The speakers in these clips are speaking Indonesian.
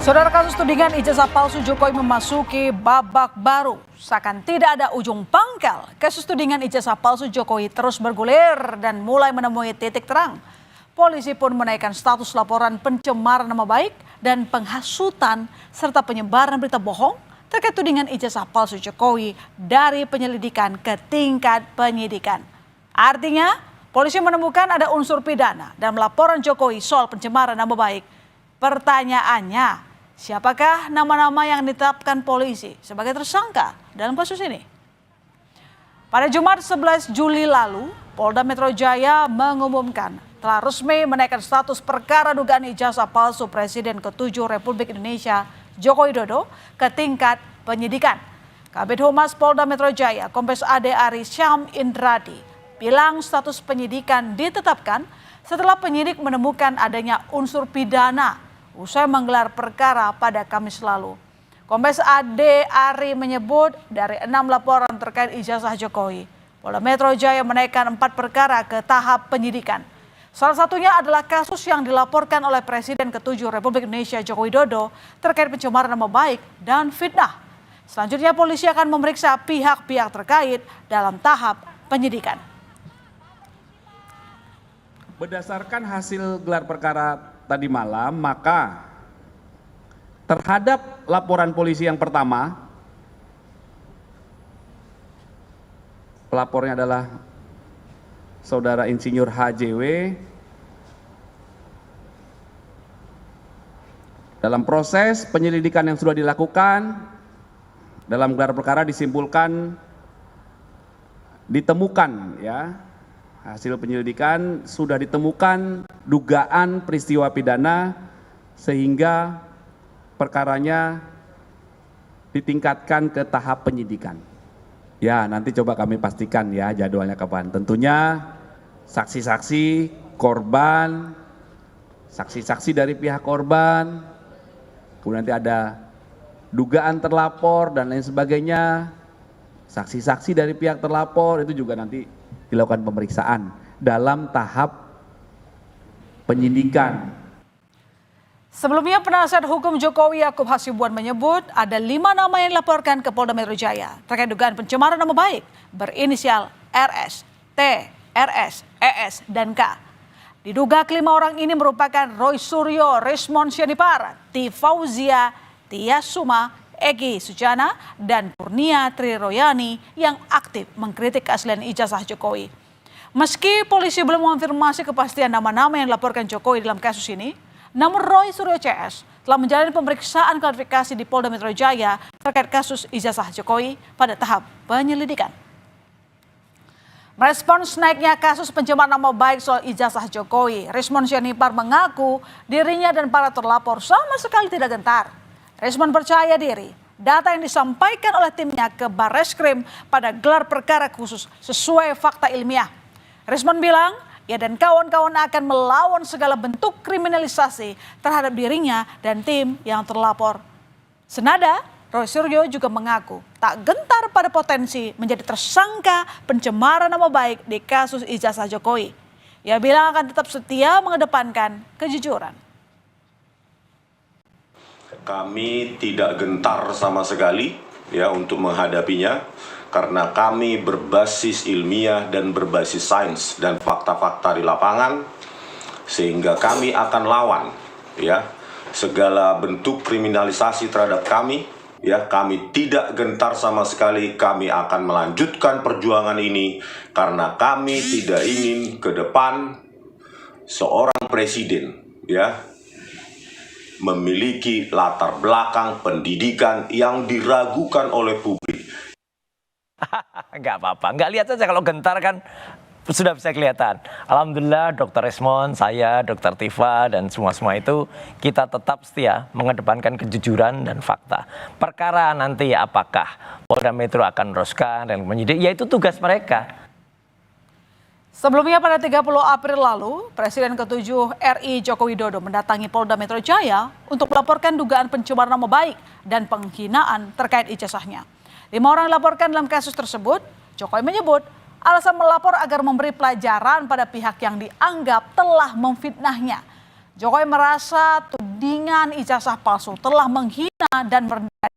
Saudara, kasus tudingan ijazah palsu Jokowi memasuki babak baru. Seakan tidak ada ujung pangkal, kasus tudingan ijazah palsu Jokowi terus bergulir dan mulai menemui titik terang. Polisi pun menaikkan status laporan pencemaran nama baik dan penghasutan serta penyebaran berita bohong terkait tudingan ijazah palsu Jokowi dari penyelidikan ke tingkat penyidikan. Artinya, polisi menemukan ada unsur pidana dalam laporan Jokowi soal pencemaran nama baik. Pertanyaannya, siapakah nama-nama yang ditetapkan polisi sebagai tersangka dalam kasus ini? Pada Jumat 11 Juli lalu, Polda Metro Jaya mengumumkan telah resmi menaikkan status perkara dugaan ijazah palsu Presiden ke-7 Republik Indonesia Joko Widodo ke tingkat penyidikan. Kabid Humas Polda Metro Jaya, Kombes Ade Ari Syam Indradi, bilang status penyidikan ditetapkan setelah penyidik menemukan adanya unsur pidana usai menggelar perkara pada Kamis lalu. Kombes Ade Ari menyebut dari 6 laporan terkait ijazah Jokowi, Polda Metro Jaya menaikkan 4 perkara ke tahap penyidikan. Salah satunya adalah kasus yang dilaporkan oleh Presiden ke-7 Republik Indonesia Joko Widodo terkait pencemaran nama baik dan fitnah. Selanjutnya polisi akan memeriksa pihak-pihak terkait dalam tahap penyidikan. Berdasarkan hasil gelar perkara tadi malam, maka terhadap laporan polisi yang pertama, pelapornya adalah Saudara Insinyur HJW. Dalam proses penyelidikan yang sudah dilakukan, dalam gelar perkara disimpulkan, ditemukan ya, hasil penyelidikan sudah ditemukan dugaan peristiwa pidana sehingga perkaranya ditingkatkan ke tahap penyidikan. Ya, nanti coba kami pastikan ya jadwalnya kapan. Tentunya saksi-saksi korban, saksi-saksi dari pihak korban, kemudian nanti ada dugaan terlapor dan lain sebagainya, saksi-saksi dari pihak terlapor itu juga nanti dilakukan pemeriksaan dalam tahap penyidikan. Sebelumnya, penasihat hukum Jokowi Yakub Hasibuan menyebut ada 5 nama yang dilaporkan ke Polda Metro Jaya terkait dugaan pencemaran nama baik berinisial RS, T, RS, ES, dan K. Diduga kelima orang ini merupakan Roy Suryo, Rismon Sianipar, T. Fauzia, Tia Suma, Egi Sujana, dan Kurnia Triroyani yang aktif mengkritik keaslian ijazah Jokowi. Meski polisi belum mengonfirmasi kepastian nama-nama yang dilaporkan Jokowi dalam kasus ini, namun Roy Suryo CS telah menjalani pemeriksaan klarifikasi di Polda Metro Jaya terkait kasus ijazah Jokowi pada tahap penyelidikan. Merespons naiknya kasus pencemaran nama baik soal ijazah Jokowi, Rismon Sianipar mengaku dirinya dan para terlapor sama sekali tidak gentar. Rismon percaya diri data yang disampaikan oleh timnya ke Barreskrim pada gelar perkara khusus sesuai fakta ilmiah. Rismon bilang, ia dan kawan-kawan akan melawan segala bentuk kriminalisasi terhadap dirinya dan tim yang terlapor. Senada, Roy Suryo juga mengaku tak gentar pada potensi menjadi tersangka pencemaran nama baik di kasus ijazah Jokowi. Ia bilang akan tetap setia mengedepankan kejujuran. Kami tidak gentar sama sekali ya untuk menghadapinya. Karena kami berbasis ilmiah dan berbasis sains dan fakta-fakta di lapangan, sehingga kami akan lawan ya segala bentuk kriminalisasi terhadap kami. Ya, kami tidak gentar sama sekali. Kami akan melanjutkan perjuangan ini karena kami tidak ingin ke depan seorang presiden ya memiliki latar belakang pendidikan yang diragukan oleh publik. Enggak apa-apa, enggak lihat saja kalau gentar kan sudah bisa kelihatan. Alhamdulillah Dr. Rismon, saya, Dr. Tifa dan semua itu kita tetap setia mengedepankan kejujuran dan fakta. Perkara nanti apakah Polda Metro akan meneruskan dan menyidik, yaitu tugas mereka. Sebelumnya pada 30 April lalu, Presiden ke-7 RI Joko Widodo mendatangi Polda Metro Jaya untuk melaporkan dugaan pencemaran nama baik dan penghinaan terkait ijazahnya. 5 orang dilaporkan dalam kasus tersebut. Jokowi menyebut alasan melapor agar memberi pelajaran pada pihak yang dianggap telah memfitnahnya. Jokowi merasa tudingan ijazah palsu telah menghina dan merendahkan.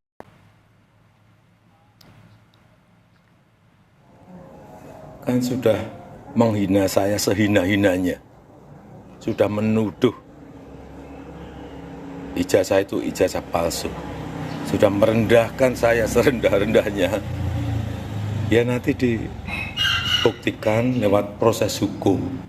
Kan sudah menghina saya sehina-hinanya, sudah menuduh ijazah itu ijazah palsu, sudah merendahkan saya serendah-rendahnya. Ya nanti dibuktikan lewat proses hukum.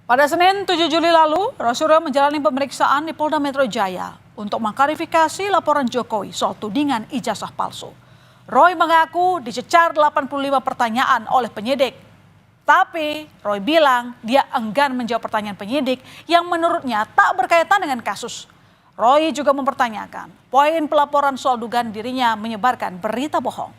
Pada Senin 7 Juli lalu, Roy Suryo menjalani pemeriksaan di Polda Metro Jaya untuk mengklarifikasi laporan Jokowi soal tudingan ijazah palsu. Roy mengaku dicecar 85 pertanyaan oleh penyidik. Tapi Roy bilang dia enggan menjawab pertanyaan penyidik yang menurutnya tak berkaitan dengan kasus. Roy juga mempertanyakan poin pelaporan soal dugaan dirinya menyebarkan berita bohong.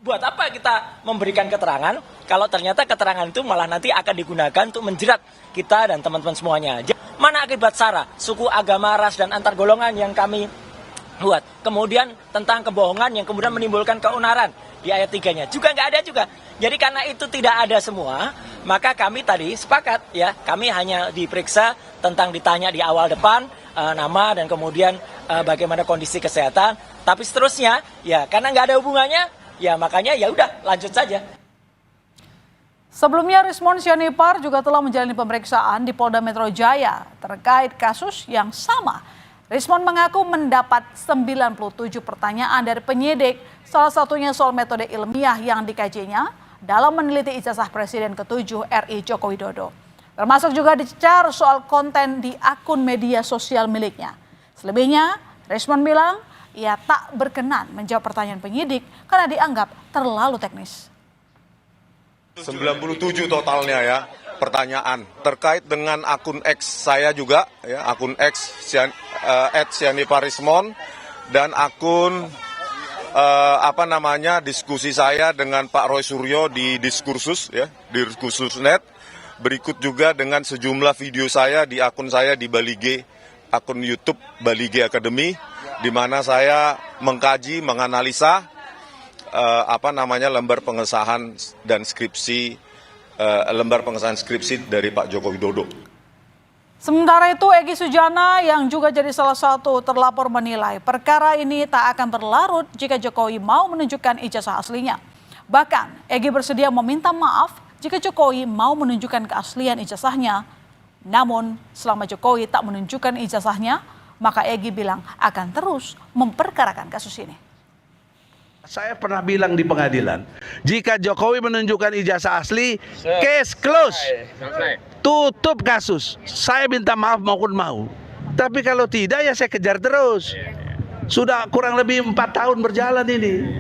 Buat apa kita memberikan keterangan kalau ternyata keterangan itu malah nanti akan digunakan untuk menjerat kita dan teman-teman semuanya. Mana akibat SARA, suku, agama, ras, dan antar golongan yang kami buat. Kemudian tentang kebohongan yang kemudian menimbulkan keonaran di ayat 3-nya. Juga nggak ada juga. Jadi karena itu tidak ada semua, maka kami tadi sepakat ya, kami hanya diperiksa tentang ditanya di awal depan, nama dan kemudian bagaimana kondisi kesehatan. Tapi seterusnya ya karena nggak ada hubungannya, ya makanya ya udah lanjut saja. Sebelumnya Rismond Sianipar juga telah menjalani pemeriksaan di Polda Metro Jaya terkait kasus yang sama. Rismond mengaku mendapat 97 pertanyaan dari penyidik, salah satunya soal metode ilmiah yang dikajinya dalam meneliti ijazah Presiden ke-7 RI Joko Widodo. Termasuk juga dicecar soal konten di akun media sosial miliknya. Selebihnya, Rismond bilang ia tak berkenan menjawab pertanyaan penyidik karena dianggap terlalu teknis. 97 totalnya ya pertanyaan terkait dengan akun X saya juga ya, akun X @sianiparismon dan akun diskusi saya dengan Pak Roy Suryo di Diskursus ya, di Diskursus.net. Berikut juga dengan sejumlah video saya di akun saya di Balige, akun YouTube Balige Academy, di mana saya mengkaji, menganalisa lembar pengesahan dan skripsi dari Pak Joko Widodo. Sementara itu Egy Sujana yang juga jadi salah satu terlapor menilai perkara ini tak akan berlarut jika Jokowi mau menunjukkan ijazah aslinya. Bahkan Egy bersedia meminta maaf jika Jokowi mau menunjukkan keaslian ijazahnya. Namun selama Jokowi tak menunjukkan ijazahnya, maka Egy bilang akan terus memperkarakan kasus ini. Saya pernah bilang di pengadilan, jika Jokowi menunjukkan ijazah asli, case close, tutup kasus. Saya minta maaf maupun mau. Tapi kalau tidak ya saya kejar terus. Sudah kurang lebih 4 tahun berjalan ini.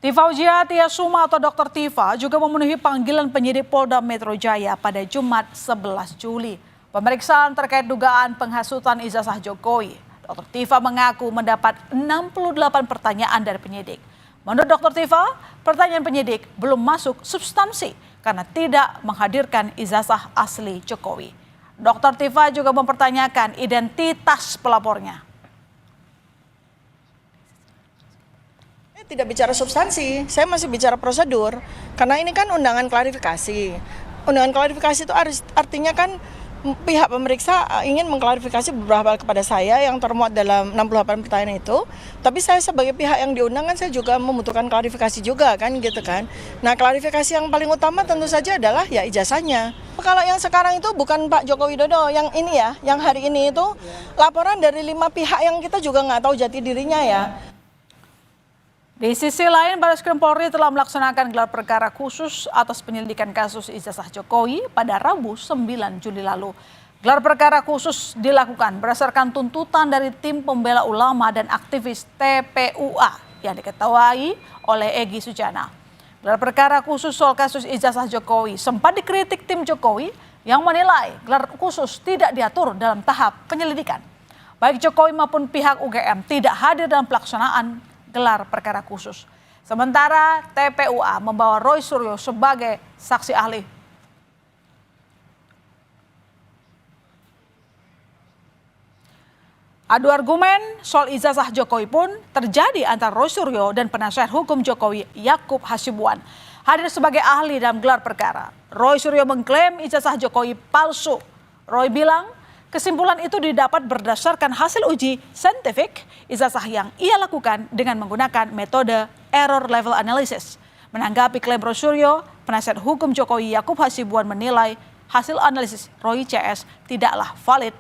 Tifauzia Tiasuma atau Dr. Tifa juga memenuhi panggilan penyidik Polda Metro Jaya pada Jumat 11 Juli. Pemeriksaan terkait dugaan penghasutan ijazah Jokowi. Dr. Tifa mengaku mendapat 68 pertanyaan dari penyidik. Menurut Dr. Tifa, pertanyaan penyidik belum masuk substansi karena tidak menghadirkan ijazah asli Jokowi. Dr. Tifa juga mempertanyakan identitas pelapornya. Tidak bicara substansi, saya masih bicara prosedur. Karena ini kan undangan klarifikasi. Undangan klarifikasi itu artinya kan pihak pemeriksa ingin mengklarifikasi beberapa hal kepada saya yang termuat dalam 68 pertanyaan itu. Tapi saya sebagai pihak yang diundang kan saya juga membutuhkan klarifikasi juga kan gitu kan. Nah klarifikasi yang paling utama tentu saja adalah ya ijazahnya. Kalau yang sekarang itu bukan Pak Joko Widodo, yang ini ya, yang hari ini itu laporan dari 5 pihak yang kita juga nggak tahu jati dirinya ya. Di sisi lain, Barreskrim Polri telah melaksanakan gelar perkara khusus atas penyelidikan kasus ijazah Jokowi pada Rabu 9 Juli lalu. Gelar perkara khusus dilakukan berdasarkan tuntutan dari tim pembela ulama dan aktivis TPUA yang diketuai oleh Egy Sujana. Gelar perkara khusus soal kasus ijazah Jokowi sempat dikritik tim Jokowi yang menilai gelar khusus tidak diatur dalam tahap penyelidikan. Baik Jokowi maupun pihak UGM tidak hadir dalam pelaksanaan gelar perkara khusus. Sementara TPUA membawa Roy Suryo sebagai saksi ahli. Adu argumen soal ijazah Jokowi pun terjadi antara Roy Suryo dan penasihat hukum Jokowi Yakub Hasibuan. hadir sebagai ahli dalam gelar perkara. Roy Suryo mengklaim ijazah Jokowi palsu. Roy bilang kesimpulan itu didapat berdasarkan hasil uji saintifik ijazah yang ia lakukan dengan menggunakan metode error level analysis. Menanggapi klaim Roy Suryo, penasihat hukum Jokowi Yakub Hasibuan menilai hasil analisis Roy CS tidaklah valid.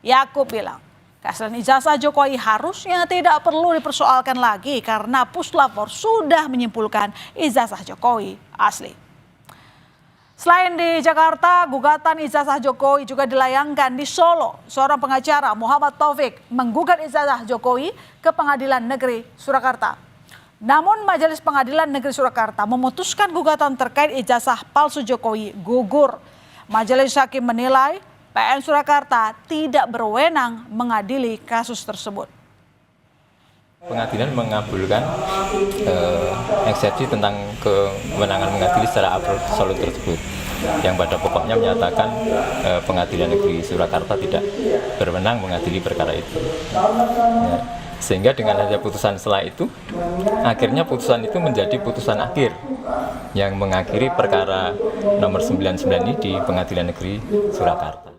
Yakub bilang, keaslian ijazah Jokowi harusnya tidak perlu dipersoalkan lagi karena Puslapor sudah menyimpulkan ijazah Jokowi asli. Selain di Jakarta, gugatan ijazah Jokowi juga dilayangkan di Solo. Seorang pengacara, Muhammad Taufik, menggugat ijazah Jokowi ke Pengadilan Negeri Surakarta. Namun Majelis Pengadilan Negeri Surakarta memutuskan gugatan terkait ijazah palsu Jokowi gugur. Majelis Hakim menilai PN Surakarta tidak berwenang mengadili kasus tersebut. Pengadilan mengabulkan eksepsi tentang kewenangan mengadili secara absolut tersebut, yang pada pokoknya menyatakan Pengadilan Negeri Surakarta tidak berwenang mengadili perkara itu. Ya, sehingga dengan adanya putusan setelah itu, akhirnya putusan itu menjadi putusan akhir yang mengakhiri perkara nomor 99 ini di Pengadilan Negeri Surakarta.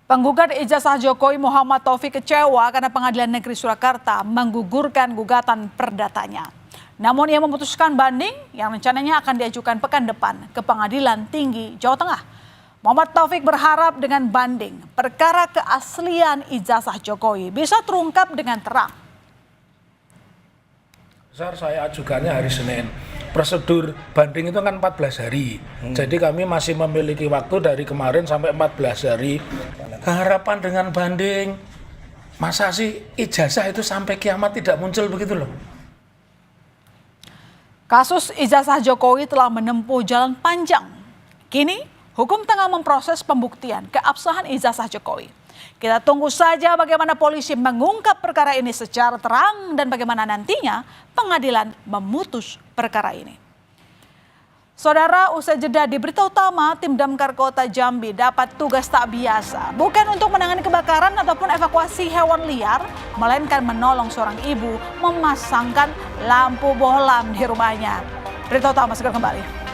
Penggugat ijazah Jokowi Muhammad Taufik kecewa karena Pengadilan Negeri Surakarta menggugurkan gugatan perdatanya. Namun ia memutuskan banding yang rencananya akan diajukan pekan depan ke Pengadilan Tinggi Jawa Tengah. Muhammad Taufik berharap dengan banding, perkara keaslian ijazah Jokowi bisa terungkap dengan terang. Saya ajukannya hari Senin. Prosedur banding itu kan 14 hari. Jadi kami masih memiliki waktu dari kemarin sampai 14 hari. Harapan dengan banding, masa sih ijazah itu sampai kiamat tidak muncul begitu loh. Kasus ijazah Jokowi telah menempuh jalan panjang. Kini hukum tengah memproses pembuktian keabsahan ijazah Jokowi. Kita tunggu saja bagaimana polisi mengungkap perkara ini secara terang dan bagaimana nantinya pengadilan memutus perkara ini. Saudara, usai jeda di berita utama, tim Damkar Kota Jambi dapat tugas tak biasa. Bukan untuk menangani kebakaran ataupun evakuasi hewan liar, melainkan menolong seorang ibu memasangkan lampu bohlam di rumahnya. Berita utama segera kembali.